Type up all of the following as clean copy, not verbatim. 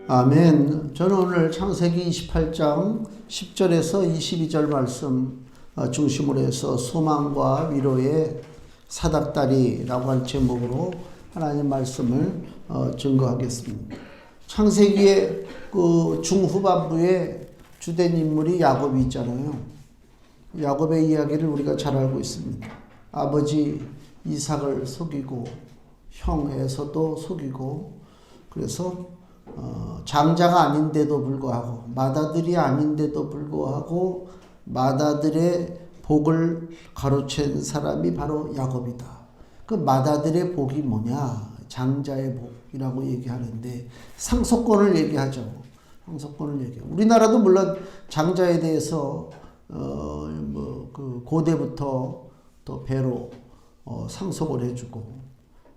아멘. 저는 오늘 창세기 28장 10절에서 22절 말씀 중심으로 해서 소망과 위로의 사닥다리라고 하는 제목으로 하나님 말씀을 증거하겠습니다. 창세기의 그 중후반부에 주된 인물이 야곱이 있잖아요. 야곱의 이야기를 우리가 잘 알고 있습니다. 아버지 이삭을 속이고 형 에서도 속이고, 그래서 장자가 아닌데도 불구하고, 맏아들이 아닌데도 불구하고 맏아들의 복을 가로챈 사람이 바로 야곱이다. 그 맏아들의 복이 뭐냐? 장자의 복이라고 얘기하는데 상속권을 얘기하죠. 상속권을 얘기해요. 우리나라도 물론 장자에 대해서 그 고대부터 또 배로 상속을 해주고,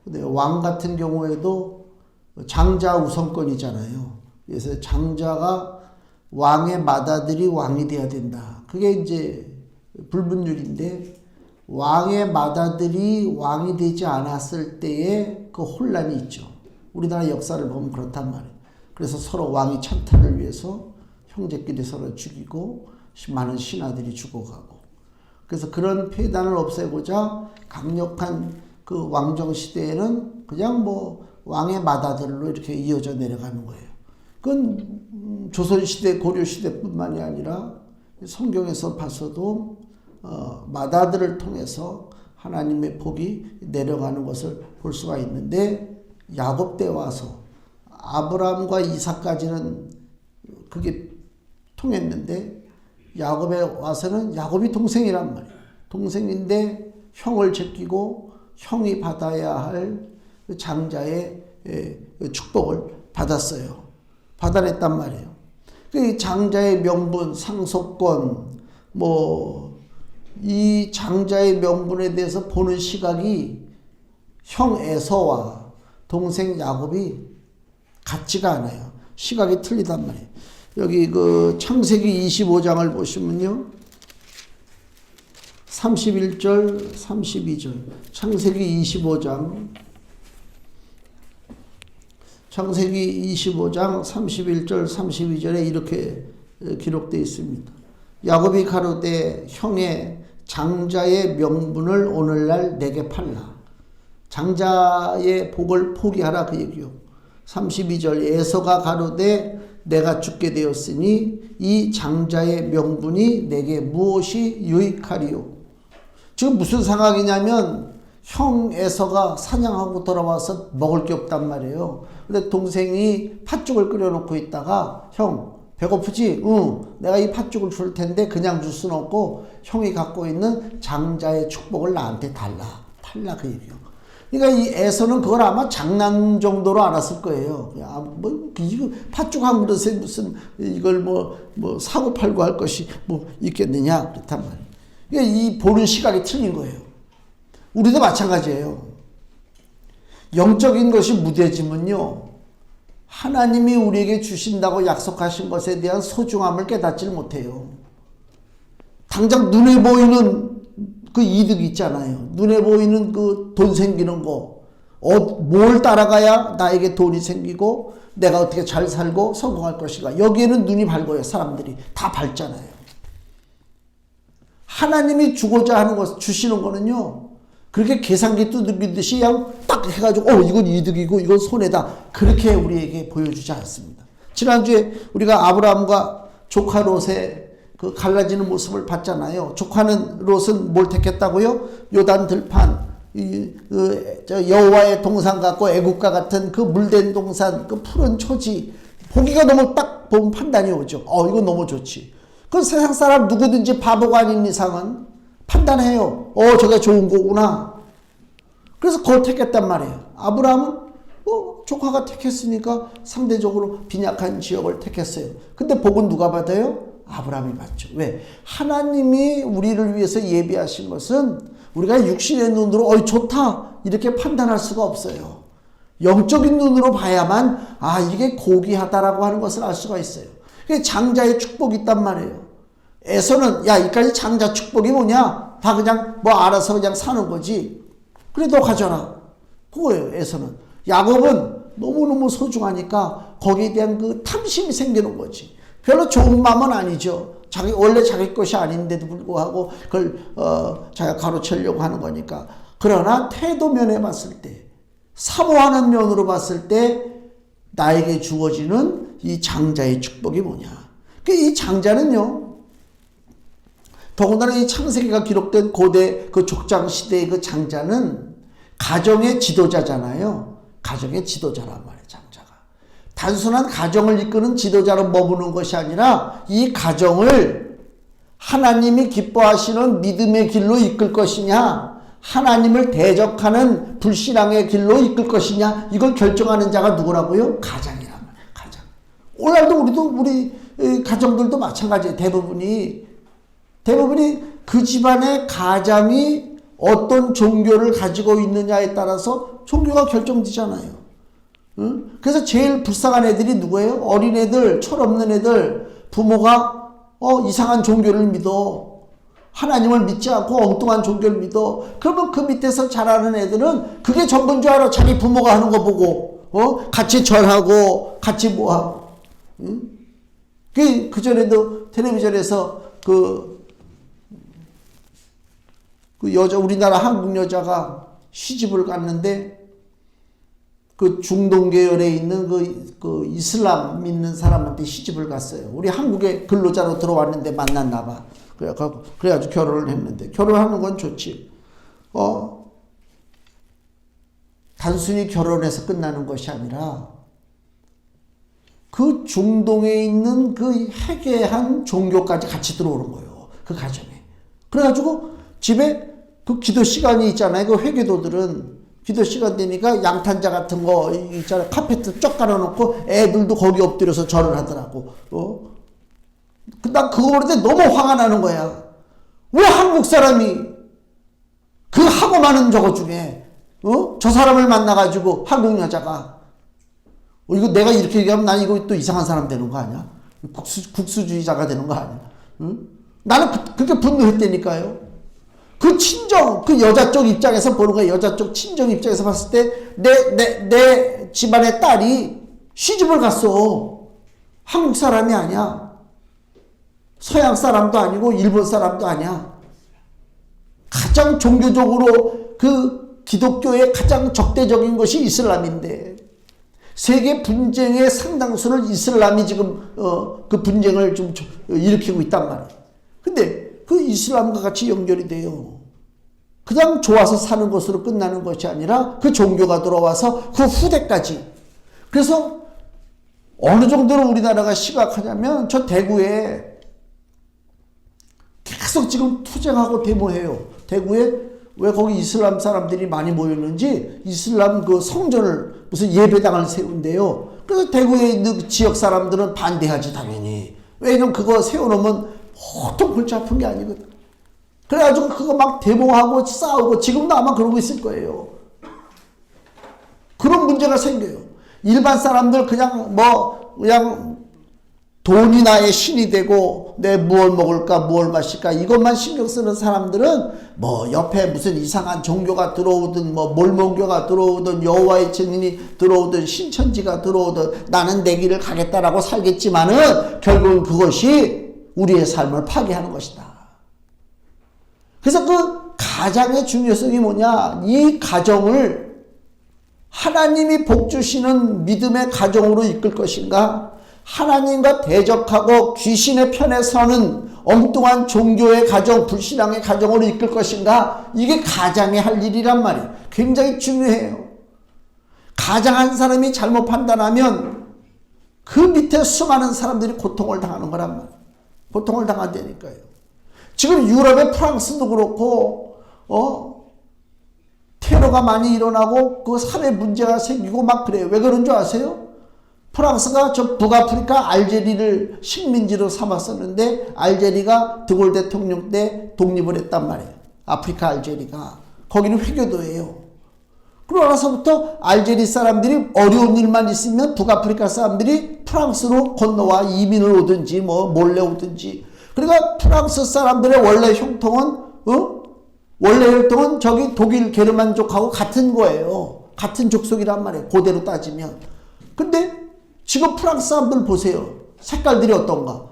근데 왕 같은 경우에도 장자 우선권이잖아요. 그래서 장자가 왕의 맏아들이 왕이 돼야 된다. 그게 이제 불분율인데, 왕의 맏아들이 왕이 되지 않았을 때의 그 혼란이 있죠. 우리나라 역사를 보면 그렇단 말이에요. 그래서 서로 왕이 찬탈을 위해서 형제끼리 서로 죽이고 많은 신하들이 죽어가고, 그래서 그런 폐단을 없애고자 강력한 그 왕정 시대에는 그냥 뭐 왕의 맏아들로 이렇게 이어져 내려가는 거예요. 그건 조선시대, 고려시대뿐만이 아니라 성경에서 봐서도 맏아들을 통해서 하나님의 복이 내려가는 것을 볼 수가 있는데, 야곱 때 와서 아브라함과 이삭까지는 그게 통했는데, 야곱에 와서는 야곱이 동생이란 말이에요. 동생인데 형을 제끼고 형이 받아야 할 장자의 축복을 받았어요. 받아냈단 말이에요. 그 장자의 명분, 상속권, 이 장자의 명분에 대해서 보는 시각이 형 에서와 동생 야곱이 같지가 않아요. 시각이 틀리단 말이에요. 여기 그 창세기 25장을 보시면요, 31절, 32절, 창세기 25장 31절, 32절에 이렇게 기록되어 있습니다. 야곱이 가로되 형의 장자의 명분을 오늘날 내게 팔라. 장자의 복을 포기하라, 그 얘기요. 32절 에서가 가로되 내가 죽게 되었으니 이 장자의 명분이 내게 무엇이 유익하리요. 지금 무슨 상황이냐면 형 에서가 사냥하고 돌아와서 먹을 게 없단 말이에요. 근데 동생이 팥죽을 끓여놓고 있다가 형 배고프지? 응, 내가 이 팥죽을 줄 텐데 그냥 줄 수는 없고 형이 갖고 있는 장자의 축복을 나한테 달라. 팔라, 그 얘기요. 그러니까 이 에서는 그걸 아마 장난 정도로 알았을 거예요. 이거 팥죽 한 그릇에 무슨 이걸 사고 팔고 할 것이 있겠느냐, 그렇단 말이에요. 그러니까 이 보는 시각이 틀린 거예요. 우리도 마찬가지예요. 영적인 것이 무뎌지면요, 하나님이 우리에게 주신다고 약속하신 것에 대한 소중함을 깨닫지를 못해요. 당장 눈에 보이는 그 이득이 있잖아요. 눈에 보이는 그 돈 생기는 거, 뭘 따라가야 나에게 돈이 생기고 내가 어떻게 잘 살고 성공할 것인가, 여기에는 눈이 밝아요. 사람들이 다 밝잖아요. 하나님이 주고자 하는 것, 주시는 거는요, 그렇게 계산기 두들기듯이 그냥 딱 해가지고 이건 이득이고 이건 손해다, 그렇게 우리에게 보여주지 않습니다. 지난주에 우리가 아브라함과 조카 롯의 그 갈라지는 모습을 봤잖아요. 조카는 롯은 뭘 택했다고요? 요단 들판, 여호와의 동산 같고 애국가 같은 그 물된 동산, 그 푸른 초지, 보기가 너무 딱 보면 판단이 오죠. 이건 너무 좋지. 그 세상 사람 누구든지 바보가 아닌 이상은 판단해요. 저게 좋은 거구나. 그래서 그걸 택했단 말이에요. 아브라함은 조카가 택했으니까 상대적으로 빈약한 지역을 택했어요. 근데 복은 누가 받아요? 아브라함이 받죠. 왜? 하나님이 우리를 위해서 예비하신 것은 우리가 육신의 눈으로 좋다 이렇게 판단할 수가 없어요. 영적인 눈으로 봐야만 이게 고귀하다라고 하는 것을 알 수가 있어요. 장자의 축복이 있단 말이에요. 에서는 이까지 장자 축복이 뭐냐? 다 그냥 알아서 그냥 사는 거지. 그래 너 가져라. 그거예요. 에서는. 야곱은 너무너무 소중하니까 거기에 대한 그 탐심이 생기는 거지. 별로 좋은 마음은 아니죠. 원래 자기 것이 아닌데도 불구하고 그걸 자기가 가로채려고 하는 거니까. 그러나 태도면에 봤을 때, 사모하는 면으로 봤을 때 나에게 주어지는 이 장자의 축복이 뭐냐. 이 장자는요, 더군다나 이 창세기가 기록된 고대 그 족장 시대의 그 장자는 가정의 지도자잖아요. 가정의 지도자란 말이에요, 장자가. 단순한 가정을 이끄는 지도자로 머무는 것이 아니라 이 가정을 하나님이 기뻐하시는 믿음의 길로 이끌 것이냐, 하나님을 대적하는 불신앙의 길로 이끌 것이냐, 이걸 결정하는 자가 누구라고요? 가장이란 말이에요, 가장. 오늘날도 우리 가정들도 마찬가지예요. 대부분이 그 집안의 가장이 어떤 종교를 가지고 있느냐에 따라서 종교가 결정되잖아요. 응? 그래서 제일 불쌍한 애들이 누구예요? 어린애들, 철없는 애들, 부모가 이상한 종교를 믿어. 하나님을 믿지 않고 엉뚱한 종교를 믿어. 그러면 그 밑에서 자라는 애들은 그게 전부인 줄 알아. 자기 부모가 하는 거 보고 같이 절하고 같이 뭐하고. 응? 그전에도 텔레비전에서 그 여자, 우리나라 한국 여자가 시집을 갔는데 그 중동 계열에 있는 그 이슬람 믿는 사람한테 시집을 갔어요. 우리 한국에 근로자로 들어왔는데 만났나 봐. 그래가지고 결혼을 했는데, 결혼하는 건 좋지. 단순히 결혼해서 끝나는 것이 아니라 그 중동에 있는 그 해괴한 종교까지 같이 들어오는 거예요. 그 가정에. 그래가지고 집에 그 기도 시간이 있잖아요. 그 회계도들은 기도 시간 되니까 양탄자 같은 거 있잖아요. 카페트 쫙 깔아놓고 애들도 거기 엎드려서 절을 하더라고. 난 그거 볼 때 너무 화가 나는 거야. 왜 한국 사람이 그 하고 많은 저거 중에 저 사람을 만나가지고 한국 여자가 이거 내가 이렇게 얘기하면 난 이거 또 이상한 사람 되는 거 아니야? 국수주의자가 되는 거 아니야? 응? 나는 그렇게 분노했다니까요. 그 친정, 그 여자 쪽 입장에서 보는 거예요. 여자 쪽 친정 입장에서 봤을 때 내 집안의 딸이 시집을 갔어. 한국 사람이 아니야. 서양 사람도 아니고 일본 사람도 아니야. 가장 종교적으로 그 기독교의 가장 적대적인 것이 이슬람인데 세계 분쟁의 상당수를 이슬람이 지금 그 분쟁을 좀 일으키고 있단 말이에요. 근데 그 이슬람과 같이 연결이 돼요. 그냥 좋아서 사는 것으로 끝나는 것이 아니라 그 종교가 들어와서 그 후대까지. 그래서 어느 정도로 우리나라가 심각하냐면 저 대구에 계속 지금 투쟁하고 데모해요. 대구에 왜 거기 이슬람 사람들이 많이 모였는지 이슬람 그 성전을 무슨 예배당을 세운대요. 그래서 대구에 있는 그 지역 사람들은 반대하지 당연히. 왜냐면 그거 세워놓으면 보통 골치 아픈 게 아니거든. 그래가지고 그거 막 데모하고 싸우고 지금도 아마 그러고 있을 거예요. 그런 문제가 생겨요. 일반 사람들 그냥 돈이 나의 신이 되고 내 무얼 먹을까 무얼 마실까 이것만 신경 쓰는 사람들은 옆에 무슨 이상한 종교가 들어오든 몰몬교가 들어오든 여호와의 증인이 들어오든 신천지가 들어오든 나는 내 길을 가겠다라고 살겠지만은 결국은 그것이 우리의 삶을 파괴하는 것이다. 그래서 그 가장의 중요성이 뭐냐? 이 가정을 하나님이 복 주시는 믿음의 가정으로 이끌 것인가? 하나님과 대적하고 귀신의 편에 서는 엉뚱한 종교의 가정, 불신앙의 가정으로 이끌 것인가? 이게 가장이 할 일이란 말이에요. 굉장히 중요해요. 가장 한 사람이 잘못 판단하면 그 밑에 수많은 사람들이 고통을 당하는 거란 말이에요. 고통을 당한다니까요. 지금 유럽의 프랑스도 그렇고 테러가 많이 일어나고 그 사회 문제가 생기고 막 그래요. 왜 그런 줄 아세요? 프랑스가 저 북아프리카 알제리를 식민지로 삼았었는데 알제리가 드골 대통령 때 독립을 했단 말이에요. 아프리카 알제리가. 거기는 회교도예요. 그러고 나서부터 알제리 사람들이 어려운 일만 있으면 북아프리카 사람들이 프랑스로 건너와 이민을 오든지 몰래 오든지. 그러니까 프랑스 사람들의 원래 혈통은 저기 독일 게르만족하고 같은 거예요. 같은 족속이란 말이에요. 그대로 따지면. 근데 지금 프랑스 사람들 보세요. 색깔들이 어떤가?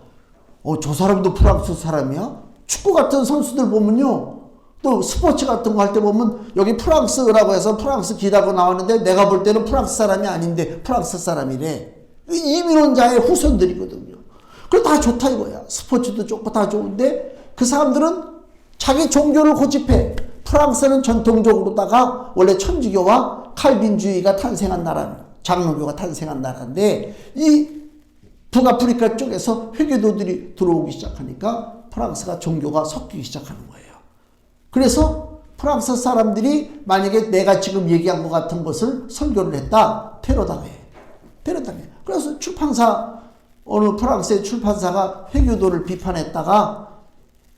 저 사람도 프랑스 사람이야? 축구 같은 선수들 보면요. 또 스포츠 같은 거 할 때 보면 여기 프랑스라고 해서 프랑스 기라고 나왔는데 내가 볼 때는 프랑스 사람이 아닌데 프랑스 사람이래. 이민원자의 후손들이거든요. 그래 다 좋다 이거야. 스포츠도 좋고 다 좋은데 그 사람들은 자기 종교를 고집해. 프랑스는 전통적으로다가 원래 천주교와 칼빈주의가 탄생한 나라는 장로교가 탄생한 나라인데 이 북아프리카 쪽에서 회교도들이 들어오기 시작하니까 프랑스가 종교가 섞이기 시작하는 거예요. 그래서 프랑스 사람들이 만약에 내가 지금 얘기한 것 같은 것을 설교를 했다. 테러당해. 그래서 출판사 어느 프랑스의 출판사가 회교도를 비판했다가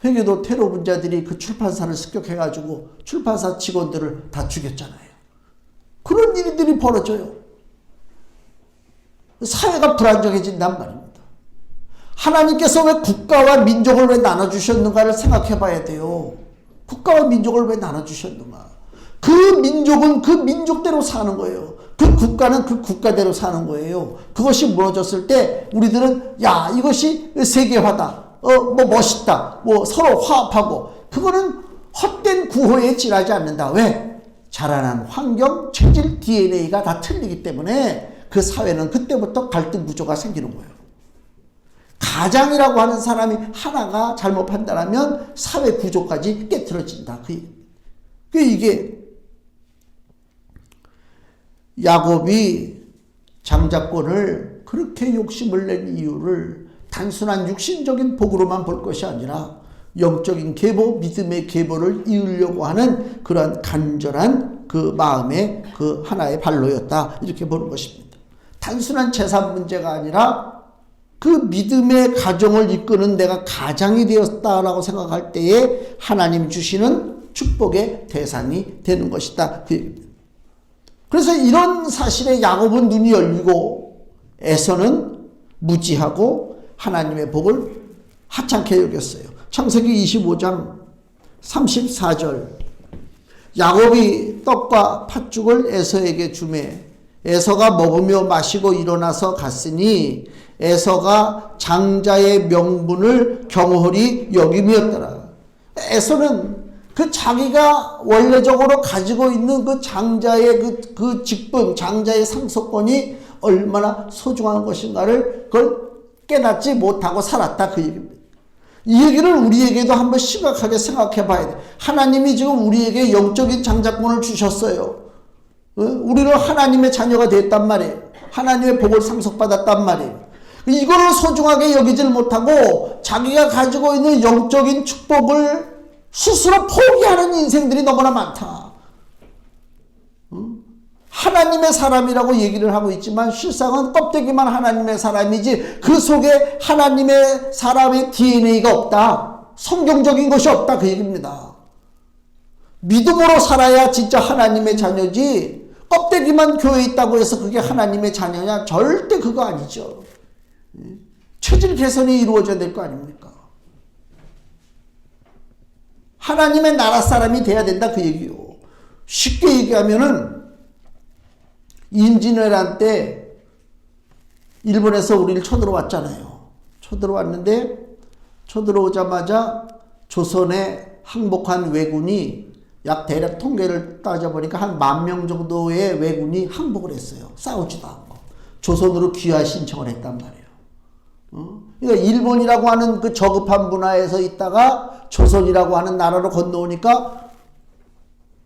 회교도 테러 분자들이 그 출판사를 습격해가지고 출판사 직원들을 다 죽였잖아요. 그런 일들이 벌어져요. 사회가 불안정해진단 말입니다. 하나님께서 왜 국가와 민족을 왜 나눠주셨는가를 생각해 봐야 돼요. 국가와 민족을 왜 나눠주셨는가. 그 민족은 그 민족대로 사는 거예요. 그 국가는 그 국가대로 사는 거예요. 그것이 무너졌을 때 우리들은 야 이것이 세계화다. 뭐 멋있다. 뭐 서로 화합하고 그거는 헛된 구호에 지나지 않는다. 왜? 자라난 환경, 체질, DNA가 다 틀리기 때문에 그 사회는 그때부터 갈등 구조가 생기는 거예요. 가장이라고 하는 사람이 하나가 잘못 판단하면 사회 구조까지 깨트려진다. 이게 야곱이 장자권을 그렇게 욕심을 낸 이유를 단순한 육신적인 복으로만 볼 것이 아니라 영적인 계보, 믿음의 계보를 이으려고 하는 그러한 간절한 그 마음의 그 하나의 발로였다. 이렇게 보는 것입니다. 단순한 재산 문제가 아니라 그 믿음의 가정을 이끄는 내가 가장이 되었다라고 생각할 때에 하나님 주시는 축복의 대상이 되는 것이다. 그래서 이런 사실에 야곱은 눈이 열리고 에서는 무지하고 하나님의 복을 하찮게 여겼어요. 창세기 25장 34절 야곱이 떡과 팥죽을 에서에게 주매 에서가 먹으며 마시고 일어나서 갔으니 에서가 장자의 명분을 경홀히 여김이었더라. 에서는 그 자기가 원래적으로 가지고 있는 그 장자의 그 직분, 장자의 상속권이 얼마나 소중한 것인가를 그걸 깨닫지 못하고 살았다. 그 얘기입니다. 이 얘기를 우리에게도 한번 심각하게 생각해 봐야 돼. 하나님이 지금 우리에게 영적인 장자권을 주셨어요. 우리는 하나님의 자녀가 됐단 말이에요. 하나님의 복을 상속받았단 말이에요. 이거를 소중하게 여기질 못하고 자기가 가지고 있는 영적인 축복을 스스로 포기하는 인생들이 너무나 많다. 하나님의 사람이라고 얘기를 하고 있지만 실상은 껍데기만 하나님의 사람이지 그 속에 하나님의 사람의 DNA가 없다. 성경적인 것이 없다. 그 얘기입니다. 믿음으로 살아야 진짜 하나님의 자녀지 껍데기만 교회에 있다고 해서 그게 하나님의 자녀냐? 절대 그거 아니죠. 체질 개선이 이루어져야 될 거 아닙니까? 하나님의 나라 사람이 돼야 된다 그 얘기요. 쉽게 얘기하면은 임진왜란 때 일본에서 우리를 쳐들어왔잖아요. 쳐들어왔는데 쳐들어오자마자 조선에 항복한 왜군이 약 대략 통계를 따져보니까 한 10,000명 정도의 왜군이 항복을 했어요. 싸우지도 않고. 조선으로 귀화 신청을 했단 말이에요. 그러니까 일본이라고 하는 그 저급한 문화에서 있다가 조선이라고 하는 나라로 건너오니까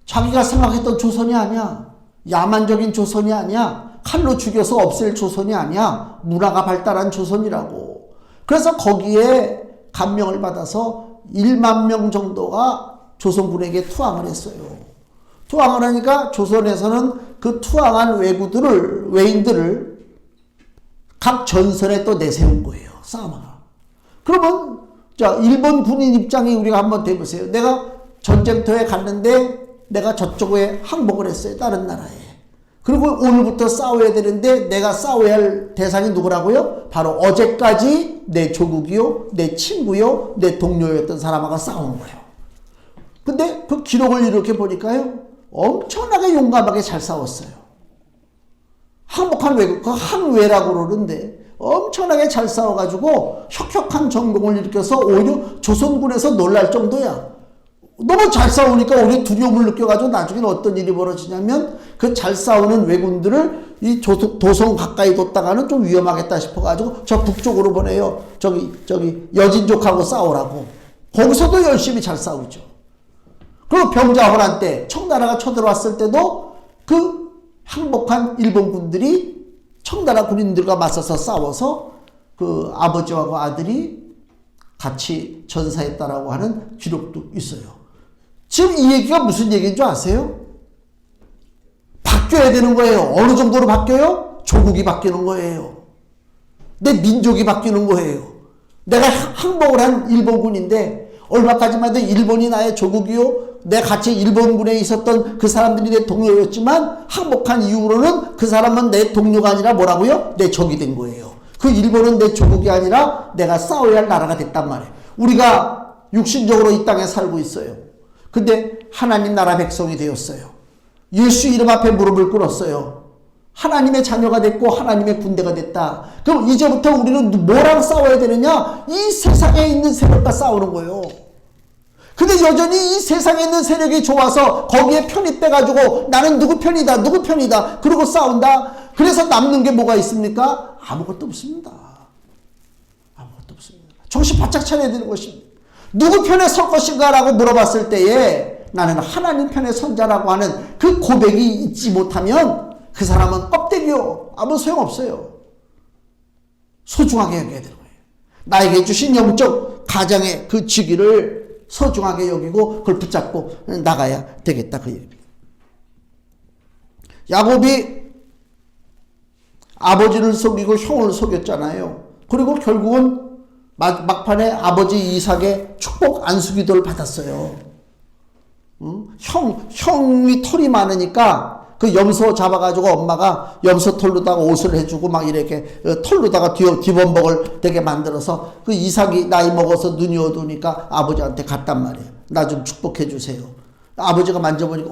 자기가 생각했던 조선이 아니야. 야만적인 조선이 아니야. 칼로 죽여서 없앨 조선이 아니야. 문화가 발달한 조선이라고. 그래서 거기에 감명을 받아서 10,000명 정도가 조선군에게 투항을 했어요. 투항을 하니까 조선에서는 그 투항한 외인들을 각 전선에 또 내세운 거예요. 싸움하라. 그러면 자 일본 군인 입장이 우리가 한번 대보세요. 내가 전쟁터에 갔는데 내가 저쪽에 항복을 했어요. 다른 나라에. 그리고 오늘부터 싸워야 되는데 내가 싸워야 할 대상이 누구라고요? 바로 어제까지 내 조국이요, 내 친구요, 내 동료였던 사람하고 싸운 거예요. 근데 그 기록을 이렇게 보니까요. 엄청나게 용감하게 잘 싸웠어요. 항복한 외국, 그 항외라고 그러는데 엄청나게 잘 싸워가지고 혁혁한 정동을 일으켜서 오히려 조선군에서 놀랄 정도야. 너무 잘 싸우니까 오히려 두려움을 느껴가지고 나중에는 어떤 일이 벌어지냐면 그 잘 싸우는 왜군들을 이 도성 가까이 뒀다가는 좀 위험하겠다 싶어가지고 저 북쪽으로 보내요. 저기 여진족하고 싸우라고. 거기서도 열심히 잘 싸우죠. 그리고 병자호란 때 청나라가 쳐들어왔을 때도 그 항복한 일본군들이 청나라 군인들과 맞서서 싸워서 그 아버지하고 아들이 같이 전사했다라고 하는 기록도 있어요. 지금 이 얘기가 무슨 얘기인 줄 아세요? 바뀌어야 되는 거예요. 어느 정도로 바뀌어요? 조국이 바뀌는 거예요. 내 민족이 바뀌는 거예요. 내가 항복을 한 일본군인데 얼마까지만 해도 일본이 나의 조국이요. 내 같이 일본군에 있었던 그 사람들이 내 동료였지만 항복한 이후로는 그 사람은 내 동료가 아니라 뭐라고요? 내 적이 된 거예요. 그 일본은 내 조국이 아니라 내가 싸워야 할 나라가 됐단 말이에요. 우리가 육신적으로 이 땅에 살고 있어요. 근데 하나님 나라 백성이 되었어요. 예수 이름 앞에 무릎을 꿇었어요. 하나님의 자녀가 됐고 하나님의 군대가 됐다. 그럼 이제부터 우리는 뭐랑 싸워야 되느냐? 이 세상에 있는 세력과 싸우는 거예요. 근데 여전히 이 세상에 있는 세력이 좋아서 거기에 편입돼가지고 나는 누구 편이다 누구 편이다 그러고 싸운다. 그래서 남는 게 뭐가 있습니까? 아무것도 없습니다. 아무것도 없습니다. 정신 바짝 차려야 되는 것입니다. 누구 편에 설 것인가 라고 물어봤을 때에 나는 하나님 편에 선자라고 하는 그 고백이 있지 못하면 그 사람은 껍데기요. 아무 소용없어요. 소중하게 여겨야 되는 거예요. 나에게 주신 영적 가장의 그 직위를 소중하게 여기고 그걸 붙잡고 나가야 되겠다 그 얘기입니다. 야곱이 아버지를 속이고 형을 속였잖아요. 그리고 결국은 막판에 아버지 이삭의 축복 안수기도를 받았어요. 형이 털이 많으니까 그 염소 잡아가지고 엄마가 염소 털로다가 옷을 해주고 막 이렇게 털로다가 뒤범벅을 되게 만들어서 그 이삭이 나이 먹어서 눈이 어두우니까 아버지한테 갔단 말이에요. 나 좀 축복해 주세요. 아버지가 만져보니까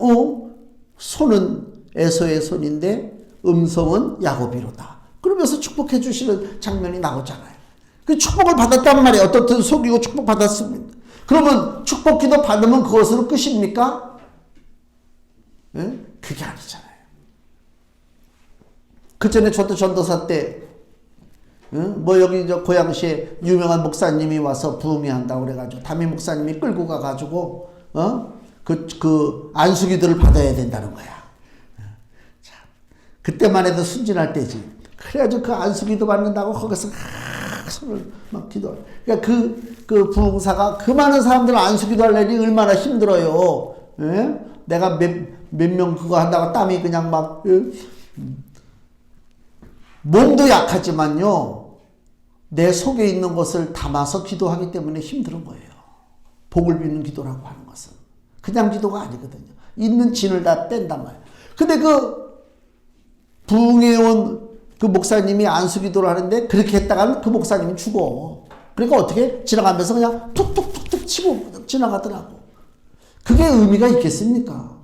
손은 에서의 손인데 음성은 야곱이로다. 그러면서 축복해 주시는 장면이 나오잖아요. 그 축복을 받았단 말이에요. 어떻든 속이고 축복 받았습니다. 그러면 축복 기도 받으면 그것으로 끝입니까? 네? 그게 아니잖아요. 그 전에 저도 전도사 때, 뭐 여기 저 고양시에 유명한 목사님이 와서 부흥회한다고 그래가지고 담임 목사님이 끌고 가가지고, 그 안수기도를 받아야 된다는 거야. 자, 그때만 해도 순진할 때지. 그래가지고 그 안수기도 받는다고 거기서 손을 막 기도해. 그러니까 그 부흥사가 그 많은 사람들 안수기도 하려니 얼마나 힘들어요. 예? 내가 몇 명 그거 한다고 땀이 그냥 막, 몸도 약하지만요, 내 속에 있는 것을 담아서 기도하기 때문에 힘든 거예요. 복을 비는 기도라고 하는 것은. 그냥 기도가 아니거든요. 있는 진을 다 뺀단 말이에요. 근데 그 부흥에 온 그 목사님이 안수 기도를 하는데 그렇게 했다가는 그 목사님이 죽어. 그러니까 어떻게 지나가면서 그냥 툭툭툭툭 치고 지나가더라고. 그게 의미가 있겠습니까?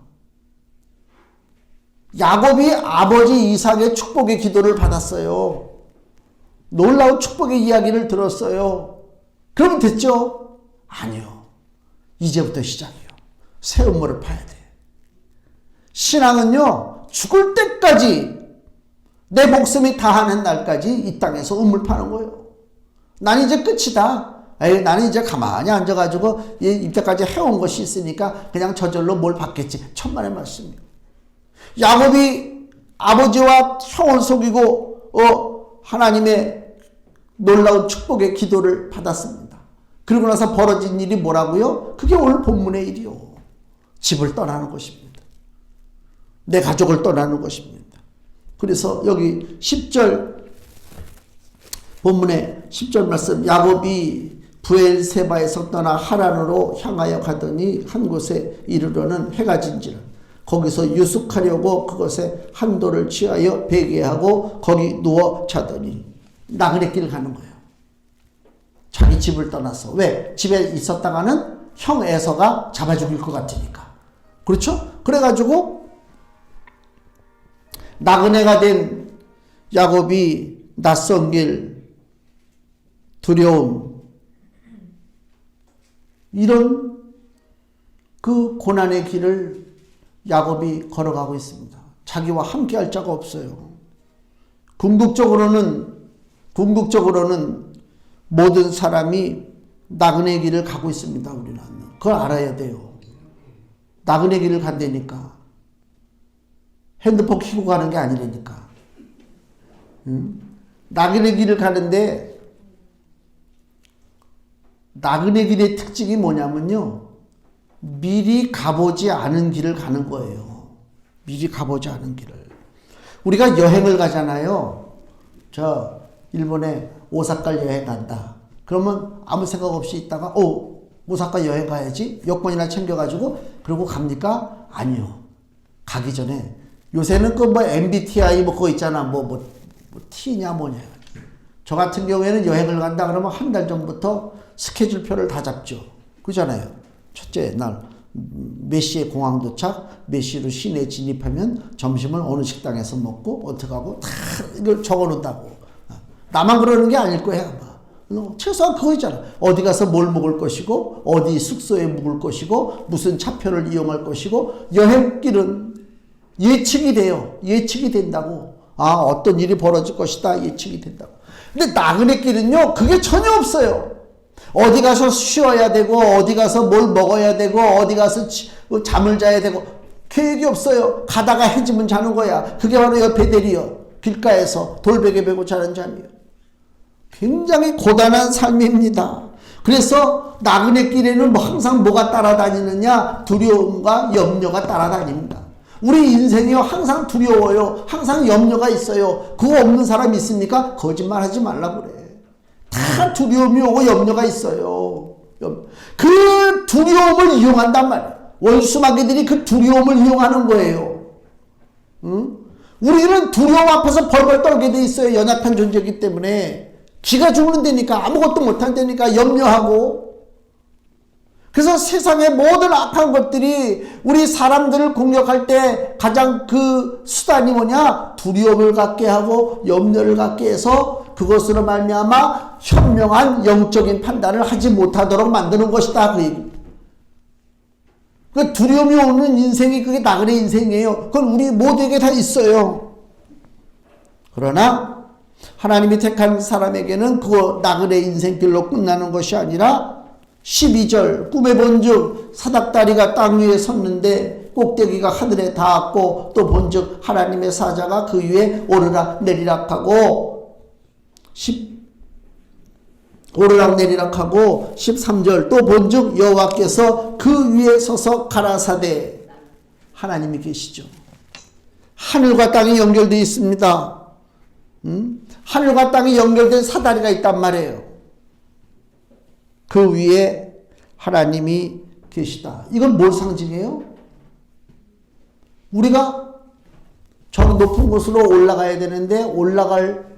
야곱이 아버지 이삭의 축복의 기도를 받았어요. 놀라운 축복의 이야기를 들었어요. 그럼 됐죠? 아니요. 이제부터 시작이에요. 새 음모를 파야 돼. 신앙은요, 죽을 때까지 내 목숨이 다하는 날까지 이 땅에서 음을 파는 거예요. 난 이제 끝이다. 나는 이제 가만히 앉아가지고 이때까지 해온 것이 있으니까 그냥 저절로 뭘 받겠지. 천만의 말씀이에요. 야곱이 아버지와 형을 속이고 하나님의 놀라운 축복의 기도를 받았습니다. 그리고 나서 벌어진 일이 뭐라고요? 그게 오늘 본문의 일이요. 집을 떠나는 것입니다. 내 가족을 떠나는 것입니다. 그래서 여기 10절 본문의 10절 말씀, 야곱이 부엘세바에서 떠나 하란으로 향하여 가더니 한 곳에 이르러는 해가 진지라. 거기서 유숙하려고 그것에 한 돌을 취하여 베개하고 거기 누워 자더니 나그네 길 가는 거예요. 자기 집을 떠나서. 왜? 집에 있었다가는 형 에서가 잡아 죽일 것 같으니까. 그렇죠? 그래가지고 나그네가 된 야곱이 낯선 길, 두려움, 이런 그 고난의 길을 야곱이 걸어가고 있습니다. 자기와 함께 할 자가 없어요. 궁극적으로는 모든 사람이 나그네 길을 가고 있습니다. 우리는 그걸 알아야 돼요. 나그네 길을 간다니까. 핸드폰 켜고 가는 게 아니라니까. 나그네 길을 가는데 나그네 길의 특징이 뭐냐면요. 미리 가보지 않은 길을 가는 거예요. 미리 가보지 않은 길을. 우리가 여행을 가잖아요. 저 일본에 오사카 여행 간다. 그러면 아무 생각 없이 있다가 오사카 여행 가야지. 여권이나 챙겨가지고 그러고 갑니까? 아니요. 가기 전에 요새는 그 뭐 MBTI 뭐 그거 있잖아. 뭐 T냐 뭐냐. 저 같은 경우에는 여행을 간다 그러면 한 달 전부터 스케줄표를 다 잡죠. 그러잖아요. 첫째 날 몇 시에 공항 도착, 몇 시로 시내 진입하면 점심을 어느 식당에서 먹고 어떻게 하고 다 이걸 적어 놓는다고. 나만 그러는 게 아닐 거야 아마. 최소한 그거 있잖아. 어디 가서 뭘 먹을 것이고 어디 숙소에 묵을 것이고 무슨 차표를 이용할 것이고 여행길은 예측이 돼요. 예측이 된다고. 어떤 일이 벌어질 것이다 예측이 된다고. 근데 나그네 길은요 그게 전혀 없어요. 어디 가서 쉬어야 되고 어디 가서 뭘 먹어야 되고 어디 가서 잠을 자야 되고 계획이 없어요. 가다가 해지면 자는 거야. 그게 바로 베델이요. 길가에서 돌베개 베고 자는 잠이요. 굉장히 고단한 삶입니다. 그래서 나그네 길에는 항상 뭐가 따라다니느냐? 두려움과 염려가 따라다닙니다. 우리 인생이요 항상 두려워요. 항상 염려가 있어요. 그거 없는 사람 있습니까? 거짓말하지 말라고 그래. 다 두려움이 오고 염려가 있어요. 그 두려움을 이용한단 말이에요. 원수마귀들이 그 두려움을 이용하는 거예요. 우리는 두려움 앞에서 벌벌 떨게 돼 있어요. 연약한 존재이기 때문에. 기가 죽는다니까 아무것도 못한다니까 염려하고. 그래서 세상의 모든 악한 것들이 우리 사람들을 공격할 때 가장 그 수단이 뭐냐? 두려움을 갖게 하고 염려를 갖게 해서 그것으로 말미암아 현명한 영적인 판단을 하지 못하도록 만드는 것이다. 그 얘기. 그 두려움이 오는 인생이 그게 나그네 인생이에요. 그건 우리 모두에게 다 있어요. 그러나 하나님이 택한 사람에게는 그 나그네 인생길로 끝나는 것이 아니라 12절 꿈에 본즉 사닥다리가 땅 위에 섰는데 꼭대기가 하늘에 닿았고 또 본즉 하나님의 사자가 그 위에 오르락 내리락하고 오르락 내리락하고 13절 또 본즉 여호와께서 그 위에 서서 가라사대. 하나님이 계시죠. 하늘과 땅이 연결되어 있습니다. 하늘과 땅이 연결된 사다리가 있단 말이에요. 그 위에 하나님이 계시다. 이건 뭘 상징해요? 우리가 저 높은 곳으로 올라가야 되는데 올라갈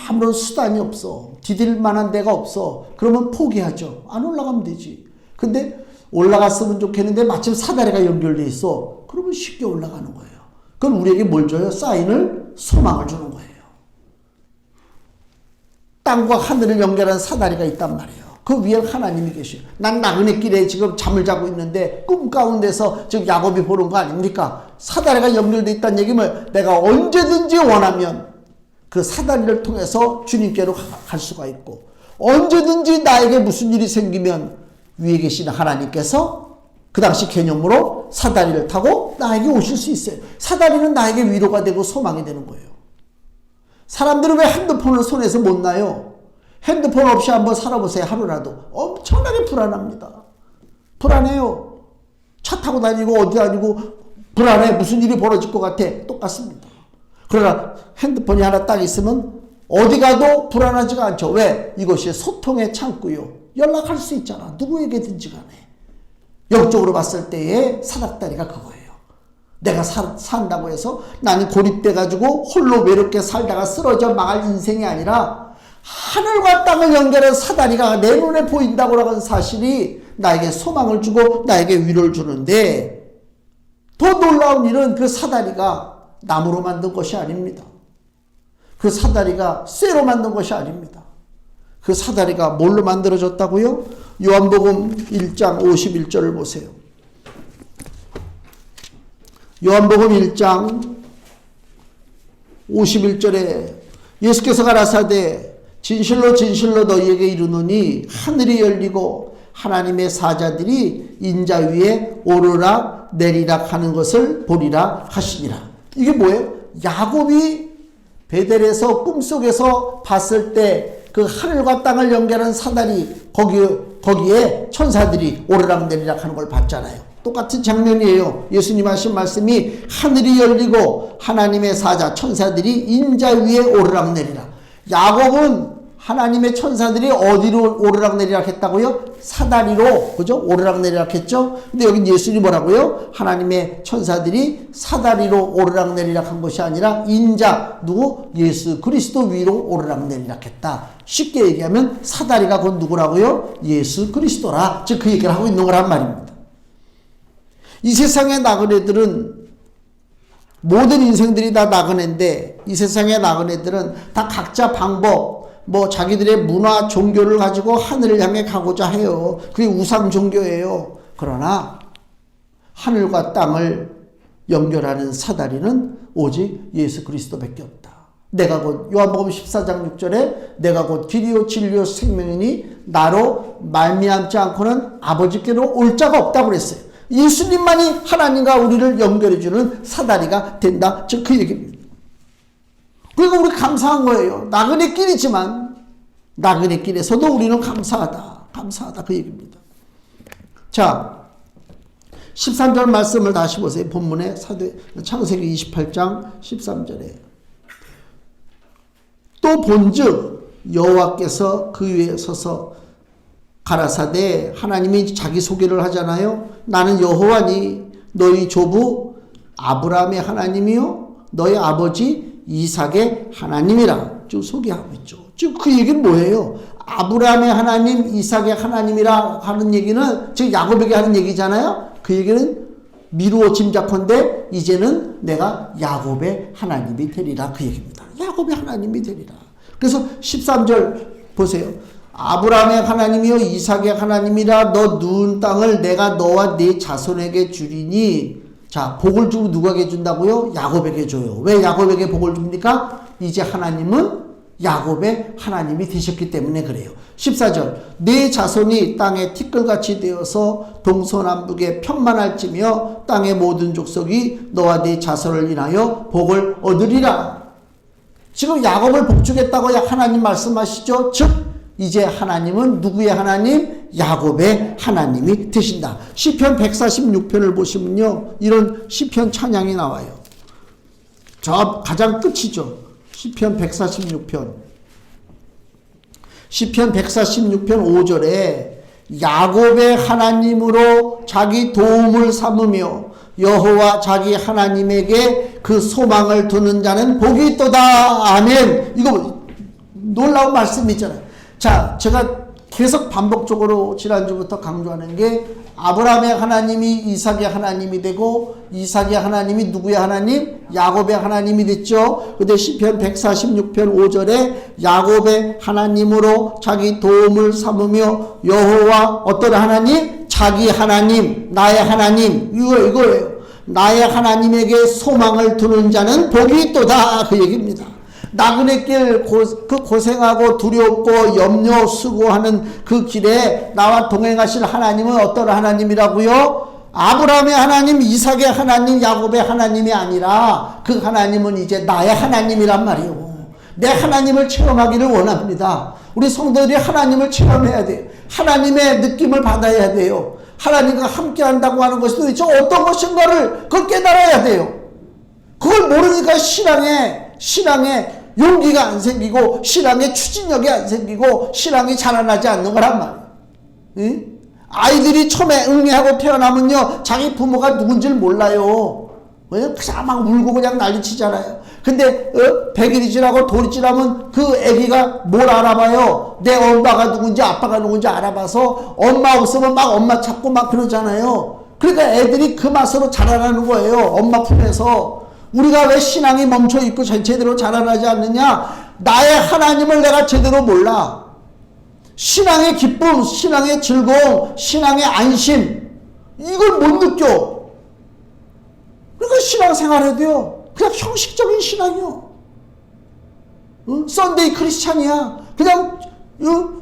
아무런 수단이 없어. 디딜 만한 데가 없어. 그러면 포기하죠. 안 올라가면 되지. 근데 올라갔으면 좋겠는데 마침 사다리가 연결돼 있어. 그러면 쉽게 올라가는 거예요. 그건 우리에게 뭘 줘요? 사인을, 소망을 주는 거예요. 땅과 하늘을 연결한 사다리가 있단 말이에요. 그 위에 하나님이 계셔요. 난 나그네 길에 지금 잠을 자고 있는데 꿈 가운데서 지금 야곱이 보는 거 아닙니까? 사다리가 연결되어 있다는 얘기면 내가 언제든지 원하면 그 사다리를 통해서 주님께로 갈 수가 있고 언제든지 나에게 무슨 일이 생기면 위에 계시는 하나님께서 그 당시 개념으로 사다리를 타고 나에게 오실 수 있어요. 사다리는 나에게 위로가 되고 소망이 되는 거예요. 사람들은 왜 핸드폰을 손에서 못 놔요? 핸드폰 없이 한번 살아보세요. 하루라도. 엄청나게 불안합니다. 불안해요. 차 타고 다니고 어디 다니고 불안해. 무슨 일이 벌어질 것 같아. 똑같습니다. 그러나 핸드폰이 하나 딱 있으면 어디 가도 불안하지가 않죠. 왜? 이것이 소통의 창구요. 연락할 수 있잖아. 누구에게든지 간에. 영적으로 봤을 때의 사닥다리가 그거예요. 내가 산다고 해서 나는 고립돼가지고 홀로 외롭게 살다가 쓰러져 망할 인생이 아니라 하늘과 땅을 연결한 사다리가 내 눈에 보인다고 하는 사실이 나에게 소망을 주고 나에게 위로를 주는데 더 놀라운 일은 그 사다리가 나무로 만든 것이 아닙니다. 그 사다리가 쇠로 만든 것이 아닙니다. 그 사다리가 뭘로 만들어졌다고요? 요한복음 1장 51절을 보세요. 요한복음 1장 51절에 예수께서 가라사대 진실로 진실로 너희에게 이르노니 하늘이 열리고 하나님의 사자들이 인자 위에 오르락 내리락 하는 것을 보리라 하시니라. 이게 뭐예요? 야곱이 베델에서 꿈속에서 봤을 때 그 하늘과 땅을 연결하는 사다리 거기에 천사들이 오르락 내리락 하는 걸 봤잖아요. 똑같은 장면이에요. 예수님 하신 말씀이 하늘이 열리고 하나님의 사자 천사들이 인자 위에 오르락 내리락. 야곱은 하나님의 천사들이 어디로 오르락 내리락 했다고요? 사다리로, 그죠? 오르락 내리락 했죠? 근데 여기 예수님이 뭐라고요? 하나님의 천사들이 사다리로 오르락 내리락 한 것이 아니라 인자, 누구? 예수 그리스도 위로 오르락 내리락 했다. 쉽게 얘기하면 사다리가 곧 누구라고요? 예수 그리스도라. 즉 그 얘기를 하고 있는 거란 말입니다. 이 세상의 나그네들은 모든 인생들이 다 나그네인데 이 세상의 나그네들은 다 각자 방법, 자기들의 문화, 종교를 가지고 하늘을 향해 가고자 해요. 그게 우상 종교예요. 그러나 하늘과 땅을 연결하는 사다리는 오직 예수 그리스도밖에 없다. 내가 곧 요한복음 14장 6절에 내가 곧 길이요 진리요 생명이니 나로 말미암지 않고는 아버지께로 올 자가 없다고 그랬어요. 예수님만이 하나님과 우리를 연결해주는 사다리가 된다. 즉 그 얘기입니다. 그리고 우리 감사한 거예요. 나그네 길이지만 나그네 길에서도 우리는 감사하다. 감사하다. 그 얘기입니다. 자, 13절 말씀을 다시 보세요. 본문에 창세기 28장 13절에 또 본즉 여호와께서 그 위에 서서 가라사대 하나님이 자기 소개를 하잖아요. 나는 여호와니 너희 조부 아브라함의 하나님이요 너희 아버지 이삭의 하나님이라 쭉 소개하고 있죠. 즉 그 얘기는 뭐예요? 아브라함의 하나님, 이삭의 하나님이라 하는 얘기는 즉 야곱에게 하는 얘기잖아요. 그 얘기는 미루어 짐작컨대 이제는 내가 야곱의 하나님이 되리라 그 얘기입니다. 야곱의 하나님이 되리라. 그래서 13절 보세요. 아브라함의 하나님이요 이삭의 하나님이라 너 누운 땅을 내가 너와 네 자손에게 주리니. 자, 복을 주고 누구에게 준다고요? 야곱에게 줘요. 왜 야곱에게 복을 줍니까? 이제 하나님은 야곱의 하나님이 되셨기 때문에 그래요. 14절 네 자손이 땅에 티끌같이 되어서 동서남북에 평만할지며 땅의 모든 족속이 너와 네 자손을 인하여 복을 얻으리라. 지금 야곱을 복주겠다고 하나님 말씀하시죠. 즉 이제 하나님은 누구의 하나님? 야곱의 하나님이 되신다. 시편 146편을 보시면요 이런 시편 찬양이 나와요. 저 가장 끝이죠. 시편 146편. 시편 146편 5절에 야곱의 하나님으로 자기 도움을 삼으며 여호와 자기 하나님에게 그 소망을 두는 자는 복이 있도다. 아멘. 이거 놀라운 말씀이잖아요. 자, 제가 계속 반복적으로 지난주부터 강조하는 게 아브라함의 하나님이 이삭의 하나님이 되고 이삭의 하나님이 누구의 하나님? 야곱의 하나님이 됐죠. 근데 시편 146편 5절에 야곱의 하나님으로 자기 도움을 삼으며 여호와 어떤 하나님? 자기 하나님, 나의 하나님. 이거예요. 나의 하나님에게 소망을 두는 자는 복이 있도다. 그 얘기입니다. 나그네 길 고생하고 두렵고 염려 수고하는 그 길에 나와 동행하실 하나님은 어떤 하나님이라고요? 아브라함의 하나님, 이삭의 하나님, 야곱의 하나님이 아니라 그 하나님은 이제 나의 하나님이란 말이에요. 내 하나님을 체험하기를 원합니다. 우리 성도들이 하나님을 체험해야 돼요. 하나님의 느낌을 받아야 돼요. 하나님과 함께 한다고 하는 것이 도대체 어떤 것인가를 그걸 깨달아야 돼요. 그걸 모르니까 신앙에 용기가 안 생기고 신앙에 추진력이 안 생기고 신앙이 자라나지 않는 거란 말이에요. 응? 아이들이 처음에 응애하고 태어나면요 자기 부모가 누군지를 몰라요. 그냥 막 울고 그냥 난리치잖아요. 근데 100일이 지나고 돌이 지나면 그 애기가 뭘 알아봐요? 내 엄마가 누군지 아빠가 누군지 알아봐서 엄마 없으면 막 엄마 찾고 막 그러잖아요. 그러니까 애들이 그 맛으로 자라나는 거예요. 엄마 품에서. 우리가 왜 신앙이 멈춰있고 제대로 자라나지 않느냐? 나의 하나님을 내가 제대로 몰라. 신앙의 기쁨, 신앙의 즐거움, 신앙의 안심, 이걸 못 느껴. 그러니까 신앙생활해도요, 그냥 형식적인 신앙이요. 썬데이 크리스찬이야. 그냥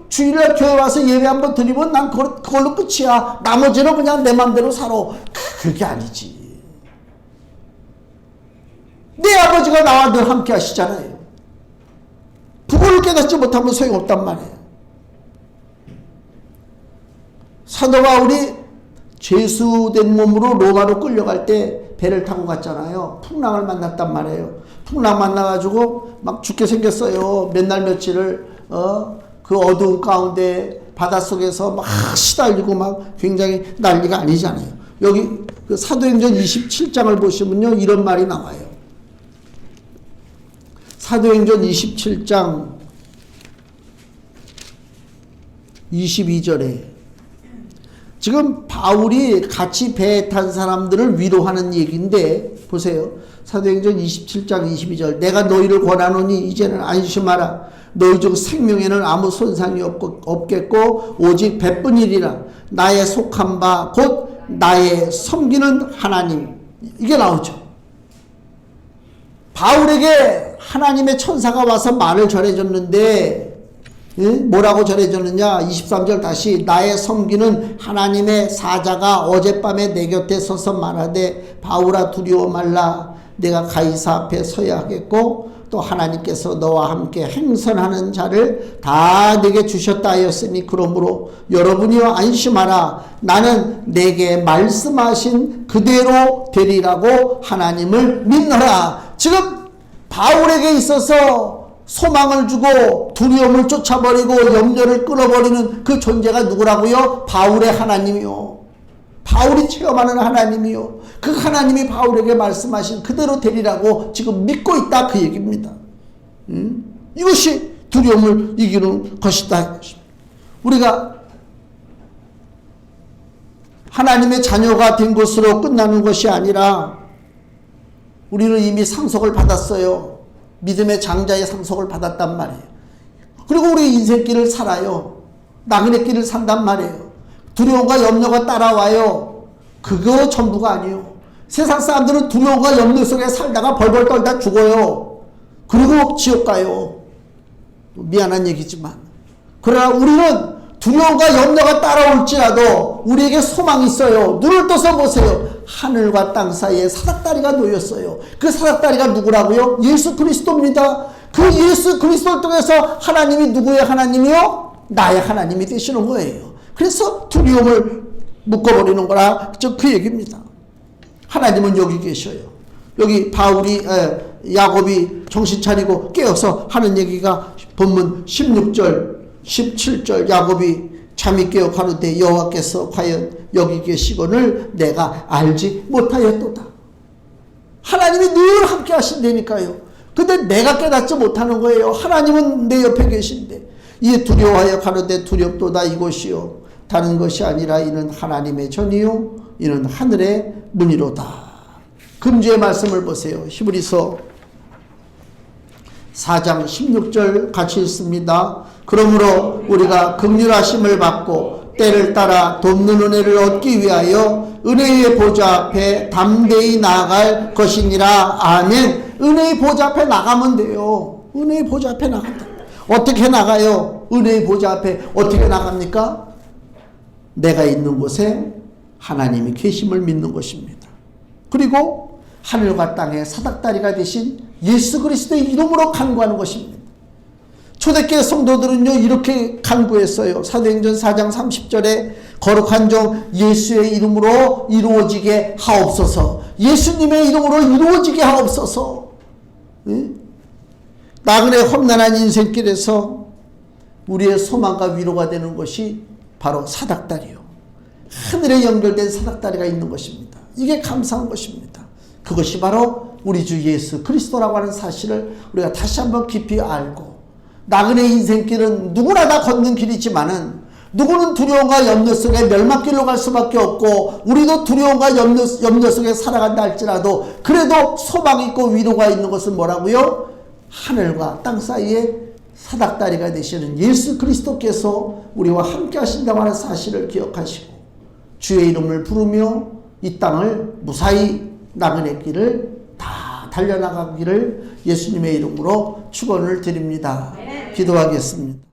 주일날 교회 와서 예배 한번 드리면 난 그걸로 끝이야. 나머지는 그냥 내 맘대로 살아. 그게 아니지. 내 아버지가 나와 늘 함께 하시잖아요. 그걸 깨닫지 못하면 소용없단 말이에요. 사도 바울이 죄수된 몸으로 로마로 끌려갈 때 배를 타고 갔잖아요. 풍랑을 만났단 말이에요. 풍랑 만나가지고 막 죽게 생겼어요. 몇 날 며칠을 그 어두운 가운데 바닷속에서 막 시달리고 막 굉장히 난리가 아니잖아요. 여기 그 사도행전 27장을 보시면요, 이런 말이 나와요. 사도행전 27장 22절에 지금 바울이 같이 배에 탄 사람들을 위로하는 얘기인데 보세요. 사도행전 27장 22절 내가 너희를 권하노니 이제는 안심하라. 너희 중 생명에는 아무 손상이 없겠고 오직 배뿐이리라. 나의 속한 바 곧 나의 섬기는 하나님. 이게 나오죠. 바울에게 하나님의 천사가 와서 말을 전해줬는데 뭐라고 전해줬느냐? 23절 다시 나의 섬기는 하나님의 사자가 어젯밤에 내 곁에 서서 말하되 바울아 두려워 말라. 내가 가이사 앞에 서야 하겠고 또 하나님께서 너와 함께 행선하는 자를 다 내게 주셨다 하였으니 그러므로 여러분이여 안심하라. 나는 내게 말씀하신 그대로 되리라고 하나님을 믿노라. 지금 바울에게 있어서 소망을 주고 두려움을 쫓아버리고 염려를 끊어버리는 그 존재가 누구라고요? 바울의 하나님이요. 바울이 체험하는 하나님이요. 그 하나님이 바울에게 말씀하신 그대로 되리라고 지금 믿고 있다, 그 얘기입니다. 이것이 두려움을 이기는 것이다. 우리가 하나님의 자녀가 된 것으로 끝나는 것이 아니라 우리는 이미 상속을 받았어요. 믿음의 장자의 상속을 받았단 말이에요. 그리고 우리 인생길을 살아요. 나그네 길을 산단 말이에요. 두려움과 염려가 따라와요. 그거 전부가 아니에요. 세상 사람들은 두려움과 염려 속에 살다가 벌벌 떨다 죽어요. 그리고 지옥 가요. 미안한 얘기지만. 그러나 우리는 두려움과 염려가 따라올지라도 우리에게 소망이 있어요. 눈을 떠서 보세요. 하늘과 땅 사이에 사닥다리가 놓였어요. 그 사닥다리가 누구라고요? 예수 그리스도입니다. 그 예수 그리스도를 통해서 하나님이 누구의 하나님이요? 나의 하나님이 되시는 거예요. 그래서 두려움을 묶어버리는 거라 그 얘기입니다. 하나님은 여기 계셔요. 여기 야곱이 정신 차리고 깨어서 하는 얘기가 본문 16절 17절 야곱이 잠이 깨어 가로되 여호와께서 과연 여기 계시거늘 내가 알지 못하였도다. 하나님이 늘 함께 하신다니까요. 근데 내가 깨닫지 못하는 거예요. 하나님은 내 옆에 계신데. 이에 두려워하여 가로되 두렵도다 이곳이요 다른 것이 아니라 이는 하나님의 전이요 이는 하늘의 문이로다. 금주의 말씀을 보세요. 히브리서 4장 16절 같이 읽습니다. 그러므로 우리가 긍휼하심을 받고 때를 따라 돕는 은혜를 얻기 위하여 은혜의 보좌 앞에 담대히 나아갈 것이니라. 아멘. 은혜의 보좌 앞에 나가면 돼요. 은혜의 보좌 앞에 나간다. 어떻게 나가요? 은혜의 보좌 앞에 어떻게 나갑니까? 내가 있는 곳에 하나님이 계심을 믿는 것입니다. 그리고 하늘과 땅의 사닥다리가 되신 예수 그리스도의 이름으로 간구하는 것입니다. 초대교회 성도들은요 이렇게 간구했어요. 사도행전 4장 30절에 거룩한 종 예수의 이름으로 이루어지게 하옵소서. 예수님의 이름으로 이루어지게 하옵소서. 나그네 험난한 인생길에서 우리의 소망과 위로가 되는 것이 바로 사닥다리요. 하늘에 연결된 사닥다리가 있는 것입니다. 이게 감사한 것입니다. 그것이 바로 우리 주 예수 그리스도라고 하는 사실을 우리가 다시 한번 깊이 알고, 나그네 인생길은 누구나 다 걷는 길이지만은 누구는 두려움과 염려 속에 멸망길로 갈 수밖에 없고 우리도 두려움과 염려 속에 살아간다 할지라도 그래도 소망이 있고 위로가 있는 것은 뭐라고요? 하늘과 땅 사이에 사닥다리가 되시는 예수 그리스도께서 우리와 함께 하신다고 하는 사실을 기억하시고 주의 이름을 부르며 이 땅을 무사히 나그네 길을 다 달려나가기를 예수님의 이름으로 축원을 드립니다. 기도하겠습니다.